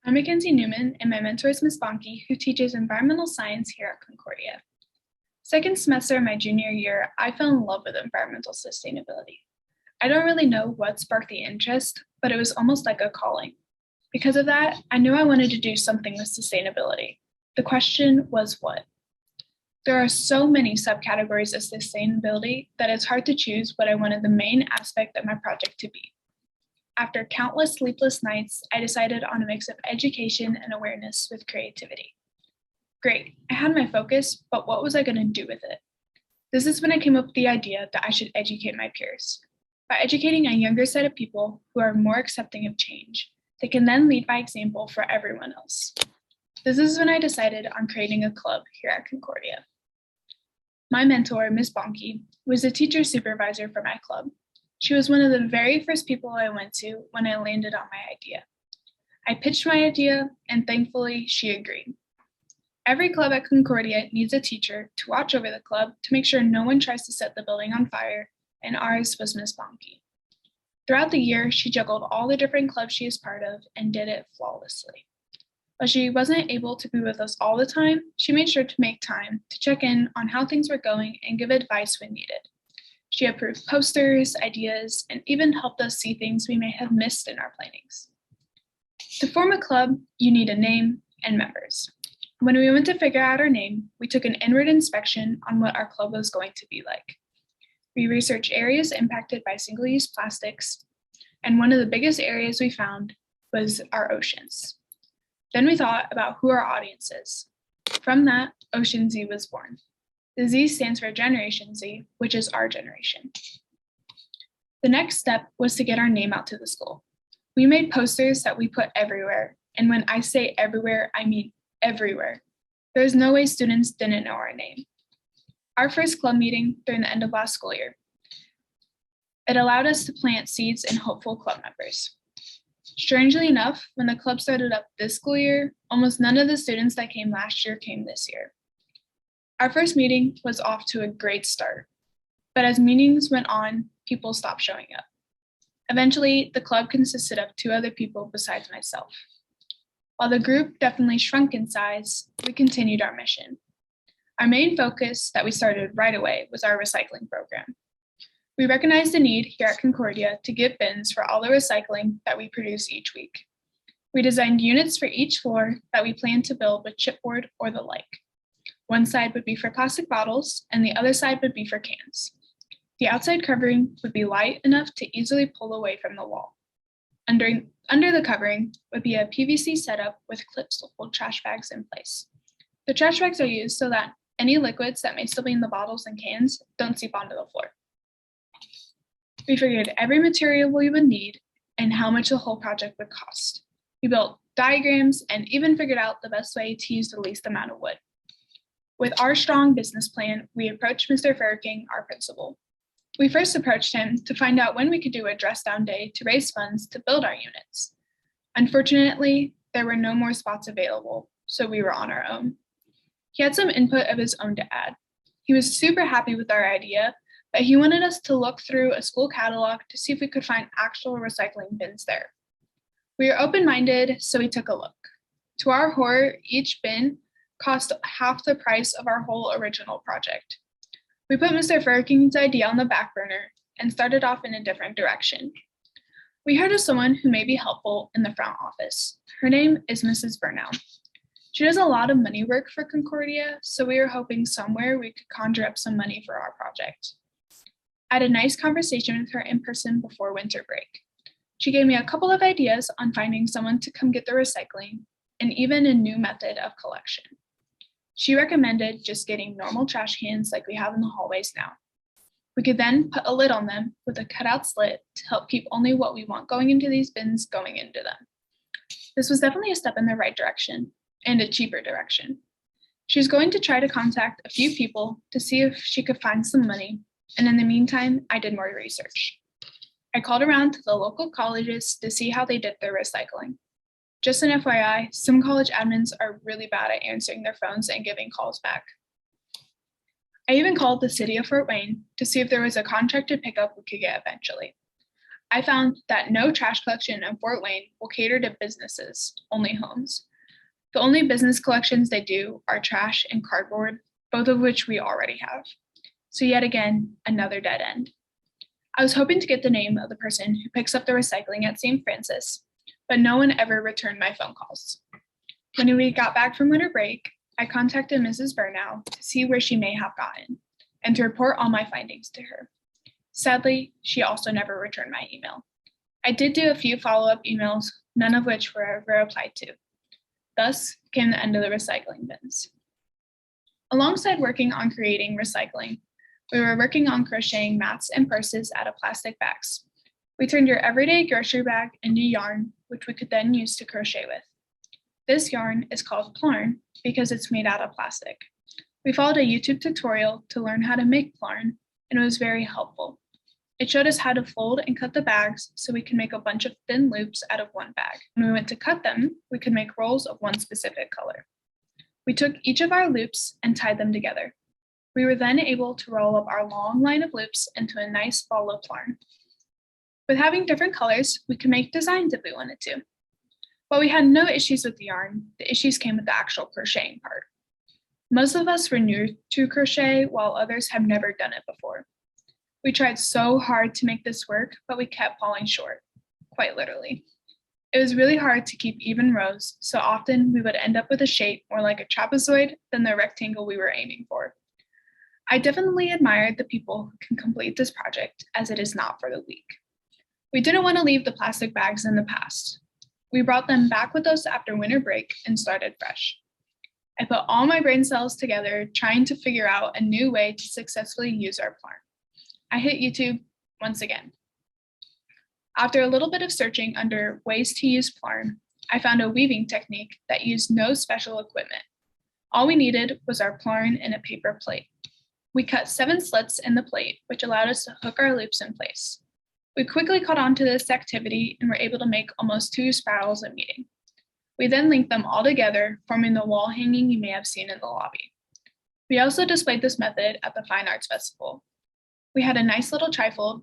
I'm Mackensie Neumann, and my mentor is Ms. Bonke, who teaches environmental science here at Concordia. Second semester of my junior year, I fell in love with environmental sustainability. I don't really know what sparked the interest, but it was almost like a calling. Because of that, I knew I wanted to do something with sustainability. The question was what? There are so many subcategories of sustainability that it's hard to choose what I wanted the main aspect of my project to be. After countless sleepless nights, I decided on a mix of education and awareness with creativity. Great, I had my focus, but what was I going to do with it? This is when I came up with the idea that I should educate my peers. By educating a younger set of people who are more accepting of change, they can then lead by example for everyone else. This is when I decided on creating a club here at Concordia. My mentor, Ms. Bonke, was the teacher supervisor for my club. She was one of the very first people I went to when I landed on my idea. I pitched my idea, and thankfully, she agreed. Every club at Concordia needs a teacher to watch over the club to make sure no one tries to set the building on fire, and ours was Ms. Bonke. Throughout the year, she juggled all the different clubs she is part of and did it flawlessly. But she wasn't able to be with us all the time. She made sure to make time to check in on how things were going and give advice when needed. She approved posters, ideas, and even helped us see things we may have missed in our plannings. To form a club, you need a name and members. When we went to figure out our name, we took an inward inspection on what our club was going to be like. We researched areas impacted by single-use plastics, and one of the biggest areas we found was our oceans. Then we thought about who our audience is. From that, Ocean Z was born. The Z stands for Generation Z, which is our generation. The next step was to get our name out to the school. We made posters that we put everywhere, and when I say everywhere, I mean everywhere. There's no way students didn't know our name. Our first club meeting during the end of last school year, it allowed us to plant seeds in hopeful club members. Strangely enough, when the club started up this school year, almost none of the students that came last year came this year. Our first meeting was off to a great start, but as meetings went on, people stopped showing up. Eventually, the club consisted of 2 other people besides myself. While the group definitely shrunk in size, we continued our mission. Our main focus that we started right away was our recycling program. We recognized the need here at Concordia to give bins for all the recycling that we produce each week. We designed units for each floor that we planned to build with chipboard or the like. One side would be for plastic bottles, and the other side would be for cans. The outside covering would be light enough to easily pull away from the wall. Under the covering would be a PVC setup with clips to hold trash bags in place. The trash bags are used so that any liquids that may still be in the bottles and cans don't seep onto the floor. We figured every material we would need and how much the whole project would cost. We built diagrams and even figured out the best way to use the least amount of wood. With our strong business plan, we approached Mr. Fairking, our principal. We first approached him to find out when we could do a dress down day to raise funds to build our units. Unfortunately, there were no more spots available, so we were on our own. He had some input of his own to add. He was super happy with our idea, but he wanted us to look through a school catalog to see if we could find actual recycling bins there. We were open-minded, so we took a look. To our horror, each bin cost half the price of our whole original project. We put Mr. Fairking's idea on the back burner and started off in a different direction. We heard of someone who may be helpful in the front office. Her name is Mrs. Burnell. She does a lot of money work for Concordia, so we were hoping somewhere we could conjure up some money for our project. I had a nice conversation with her in person before winter break. She gave me a couple of ideas on finding someone to come get the recycling and even a new method of collection. She recommended just getting normal trash cans like we have in the hallways now. We could then put a lid on them with a cutout slit to help keep only what we want going into these bins going into them. This was definitely a step in the right direction and a cheaper direction. She was going to try to contact a few people to see if she could find some money, and in the meantime, I did more research. I called around to the local colleges to see how they did their recycling. Just an FYI, some college admins are really bad at answering their phones and giving calls back. I even called the city of Fort Wayne to see if there was a contracted pickup we could get eventually. I found that no trash collection in Fort Wayne will cater to businesses, only homes. The only business collections they do are trash and cardboard, both of which we already have. So yet again, another dead end. I was hoping to get the name of the person who picks up the recycling at St. Francis, but no one ever returned my phone calls. When we got back from winter break, I contacted Mrs. Burnow to see where she may have gotten and to report all my findings to her. Sadly, she also never returned my email. I did do a few follow-up emails, none of which were ever replied to. Thus came the end of the recycling bins. Alongside working on creating recycling, we were working on crocheting mats and purses out of plastic bags. We turned your everyday grocery bag into yarn, which we could then use to crochet with. This yarn is called plarn because it's made out of plastic. We followed a YouTube tutorial to learn how to make plarn, and it was very helpful. It showed us how to fold and cut the bags so we can make a bunch of thin loops out of one bag. When we went to cut them, we could make rolls of one specific color. We took each of our loops and tied them together. We were then able to roll up our long line of loops into a nice ball of plarn. With having different colors, we could make designs if we wanted to. While we had no issues with the yarn, the issues came with the actual crocheting part. Most of us were new to crochet, while others have never done it before. We tried so hard to make this work, but we kept falling short, quite literally. It was really hard to keep even rows, so often we would end up with a shape more like a trapezoid than the rectangle we were aiming for. I definitely admired the people who can complete this project, as it is not for the weak. We didn't want to leave the plastic bags in the past. We brought them back with us after winter break and started fresh. I put all my brain cells together trying to figure out a new way to successfully use our plarn. I hit YouTube once again. After a little bit of searching under ways to use plarn, I found a weaving technique that used no special equipment. All we needed was our plarn and a paper plate. We cut 7 slits in the plate, which allowed us to hook our loops in place. We quickly caught on to this activity and were able to make almost 2 spirals a meeting. We then linked them all together, forming the wall hanging you may have seen in the lobby. We also displayed this method at the Fine Arts Festival. We had a nice little trifold,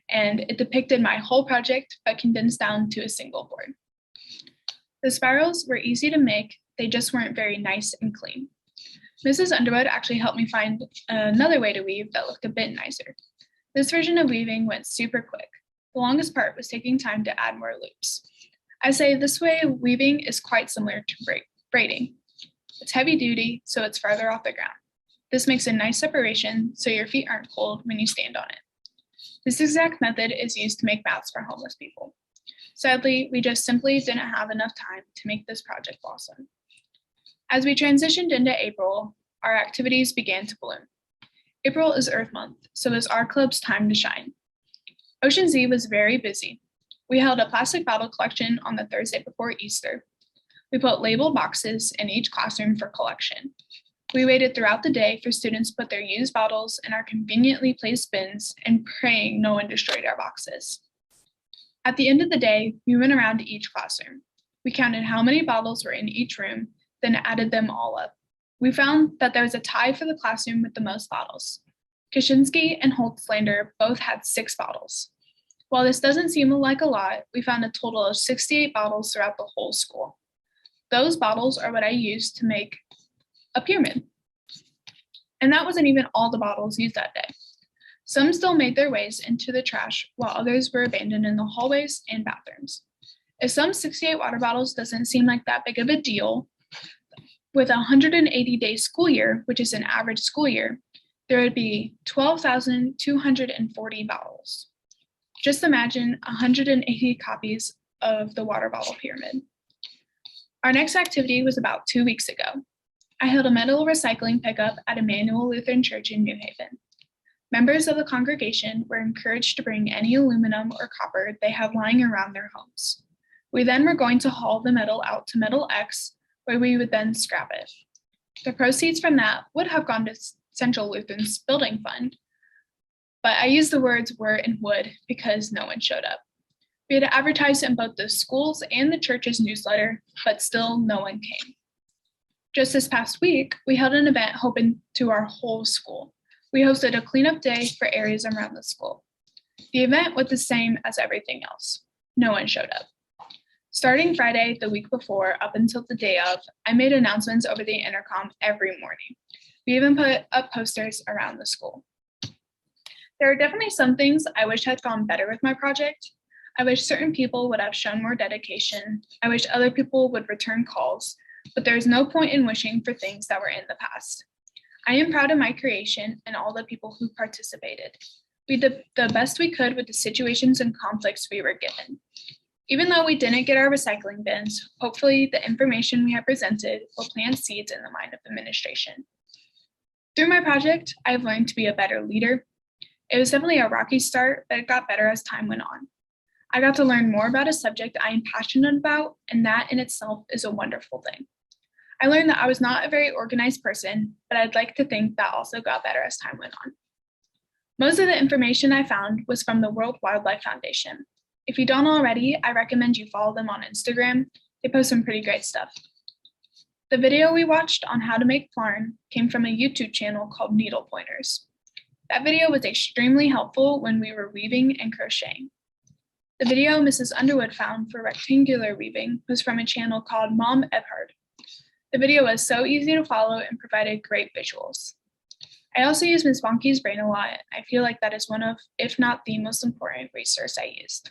and it depicted my whole project, but condensed down to a single board. The spirals were easy to make, they just weren't very nice and clean. Mrs. Underwood actually helped me find another way to weave that looked a bit nicer. This version of weaving went super quick. The longest part was taking time to add more loops. I say this way of weaving is quite similar to braiding. It's heavy duty, so it's farther off the ground. This makes a nice separation so your feet aren't cold when you stand on it. This exact method is used to make mats for homeless people. Sadly, we just simply didn't have enough time to make this project blossom. As we transitioned into April, our activities began to bloom. April is Earth Month, so it's our club's time to shine. Ocean Z was very busy. We held a plastic bottle collection on the Thursday before Easter. We put labeled boxes in each classroom for collection. We waited throughout the day for students to put their used bottles in our conveniently placed bins and praying no one destroyed our boxes. At the end of the day, we went around to each classroom. We counted how many bottles were in each room, then added them all up. We found that there was a tie for the classroom with the most bottles. Kaczynski and Holtzlander both had 6 bottles. While this doesn't seem like a lot, we found a total of 68 bottles throughout the whole school. Those bottles are what I used to make a pyramid. And that wasn't even all the bottles used that day. Some still made their ways into the trash, while others were abandoned in the hallways and bathrooms. If some 68 water bottles doesn't seem like that big of a deal, with a 180-day school year, which is an average school year, there would be 12,240 bottles. Just imagine 180 copies of the water bottle pyramid. Our next activity was about 2 weeks ago. I held a metal recycling pickup at Emmanuel Lutheran Church in New Haven. Members of the congregation were encouraged to bring any aluminum or copper they have lying around their homes. We then were going to haul the metal out to Metal X, where we would then scrap it. The proceeds from that would have gone to Central Lutheran's building fund, but I used the words were and would because no one showed up. We had advertised in both the schools and the church's newsletter, but still no one came. Just this past week, we held an event open to our whole school. We hosted a cleanup day for areas around the school. The event was the same as everything else. No one showed up. Starting Friday, the week before, up until the day of, I made announcements over the intercom every morning. We even put up posters around the school. There are definitely some things I wish had gone better with my project. I wish certain people would have shown more dedication. I wish other people would return calls, but there is no point in wishing for things that were in the past. I am proud of my creation and all the people who participated. We did the best we could with the situations and conflicts we were given. Even though we didn't get our recycling bins, hopefully the information we have presented will plant seeds in the mind of administration. Through my project, I have learned to be a better leader. It was definitely a rocky start, but it got better as time went on. I got to learn more about a subject I am passionate about, and that in itself is a wonderful thing. I learned that I was not a very organized person, but I'd like to think that also got better as time went on. Most of the information I found was from the World Wildlife Foundation. If you don't already, I recommend you follow them on Instagram. They post some pretty great stuff. The video we watched on how to make yarn came from a YouTube channel called Needle Pointers. That video was extremely helpful when we were weaving and crocheting. The video Mrs. Underwood found for rectangular weaving was from a channel called Mom Ebhard. The video was so easy to follow and provided great visuals. I also use Ms. Bonke's brain a lot. I feel like that is one of, if not the most important resource I used.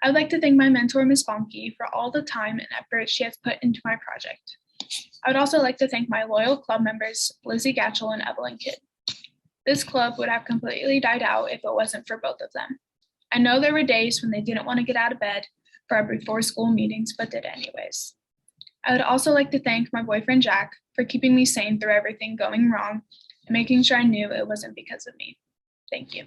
I would like to thank my mentor, Ms. Bonke, for all the time and effort she has put into my project. I would also like to thank my loyal club members, Lizzie Gatchell and Evelyn Kidd. This club would have completely died out if it wasn't for both of them. I know there were days when they didn't want to get out of bed for our before school meetings, but did anyways. I would also like to thank my boyfriend, Jack, for keeping me sane through everything going wrong and making sure I knew it wasn't because of me. Thank you.